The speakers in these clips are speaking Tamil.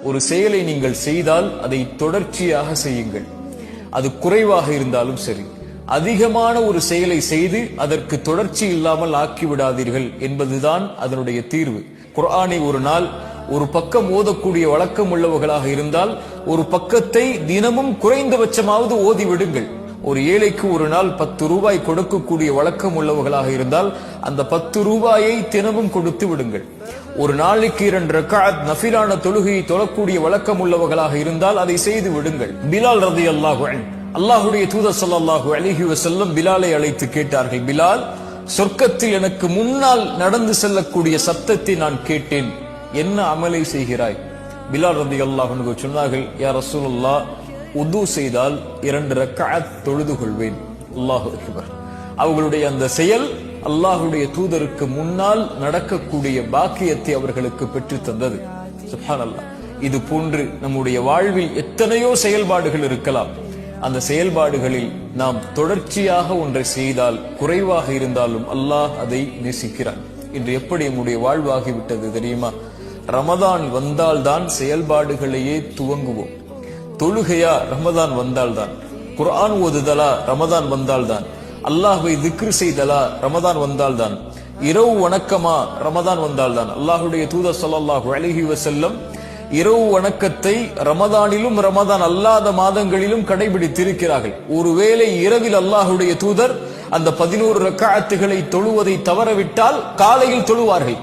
ஒரு செயலை நீங்கள் செய்தால் அதை தொடர்ச்சியாக செய்யுங்கள். அது குறைவாக இருந்தாலும் சரி. அதிகமான ஒரு செயலை செய்து அதற்கு தொடர்ச்சி இல்லாமல் ஆக்கிவிடாதீர்கள் என்பதுதான் அதனுடைய தீர்வு. குர்ஆனை ஒரு நாள் ஒரு பக்கம் ஓதக்கூடிய வழக்கம் உள்ளவர்களாக இருந்தால் ஒரு பக்கத்தை தினமும் குறைந்தபட்சமாவது ஓதி விடுங்கள். ஒரு ஏழைக்கு ஒரு நாள் 10 ரூபாய் கொடுக்கக்கூடிய வழக்கம் உள்ளவர்களாக இருந்தால் அந்த 10 ரூபாயை தினமும் கொடுத்து விடுங்கள். ஒரு நாளைக்கு 2 ரக்அத் நஃபிலான தொழுகையை தொழக்கூடிய வழக்கம் உள்ளவர்களாக இருந்தால் அதை செய்து விடுங்கள். பிலால் ரலியல்லாஹு அன்ஹு, அல்லாஹ்வுடைய தூதர் ஸல்லல்லாஹு அலைஹி வஸல்லம் பிலாலை அழைத்து கேட்டார்கள், பிலால், சொர்க்கத்தில் எனக்கு முன்னால் நடந்து செல்லக்கூடிய சத்தத்தை நான் கேட்டேன், என்ன அமலை செய்கிறாய்? பிலால் ரலியல்லாஹு அன்ஹு சொன்னார்கள், யா ரசூலுல்லாஹ், உது செய்தால் 2 ரக்அத் தொழுது கொள்வேன். அல்லாஹு அக்பர். அவர்களுடைய அந்த செயல் அல்லாஹ்வுடைய தூதருக்கு முன்னால் நடக்கக்கூடிய பாக்கியத்தை அவர்களுக்கு பெற்று தந்தது. சுப்ஹானல்லாஹ். இது போன்று நம்முடைய வாழ்வில் எத்தனையோ செயல்பாடுகள் இருக்கலாம். அந்த செயல்பாடுகளில் நாம் தொடர்ச்சியாக ஒன்றை செய்தால் குறைவாக இருந்தாலும் அல்லாஹ் அதை நேசிக்கிறான். இன்று எப்படி நம்முடைய வாழ்வாகிவிட்டது தெரியுமா? ரமதான் வந்தால்தான் செயல்பாடுகளையே துவங்குவோம். தொழுகையா? ரமதான் வந்தால்தான். குர்ஆன் ஓதுதலா? ரமதான் வந்தால்தான். அல்லாஹ்வை திக்ர் செய்தலா? ரமதான் வந்தால்தான். இரவு வணக்கமா? ரமதான் வந்தால்தான். அல்லாஹ்வுடைய தூதர் ஸல்லல்லாஹு அலைஹி வஸல்லம் இரவு வணக்கத்தை ரமதானிலும் ரமதான் அல்லாத மாதங்களிலும் கடைபிடித்திருக்கிறார்கள். ஒருவேளை இரவில் அல்லாஹ்வுடைய தூதர் அந்த 11 ரக்அத்துகளை தொழுவதை தவறவிட்டால் காலையில் தொழுவார்கள்.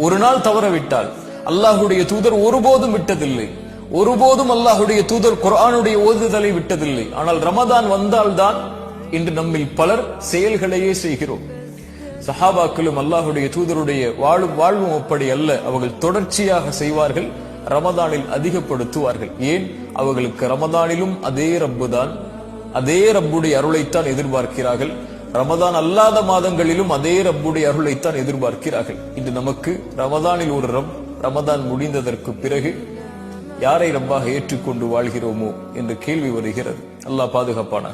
ஒரு நாள் தவறவிட்டால் அல்லாஹ்வுடைய தூதர் ஒருபோதும் விட்டதில்லை. ஒருபோதும் அல்லாஹ்வுடைய தூதர் குர்ஆனுடைய ஓதுதலை விட்டதில்லை. ஆனால் ரமதான் வந்தால்தான் இன்று நம்மில் பலர் செயல்களையே செய்கிறோம். சஹாபாக்களும் அல்லாஹ்வுடைய தூதருடைய வாழ்வும் அப்படி அல்ல. அவர்கள் தொடர்ச்சியாக செய்வார்கள், ரமதானில் அதிகப்படுத்துவார்கள். ஏன்? அவர்களுக்கு ரமதானிலும் அதே ரப்புதான், அதே ரப்புடைய அருளைத்தான் எதிர்பார்க்கிறார்கள். ரமதான் அல்லாத மாதங்களிலும் அதே ரப்புடைய அருளைத்தான் எதிர்பார்க்கிறார்கள். இன்று நமக்கு ரமதானில் ஒரு ரப், ரமதான் முடிந்ததற்கு பிறகு யாரை ரப்பாக ஏற்றுக்கொண்டு வாழ்கிறோமோ என்ற கேள்வி வருகிறது. அல்லாஹ் பாதுகாப்பானாக.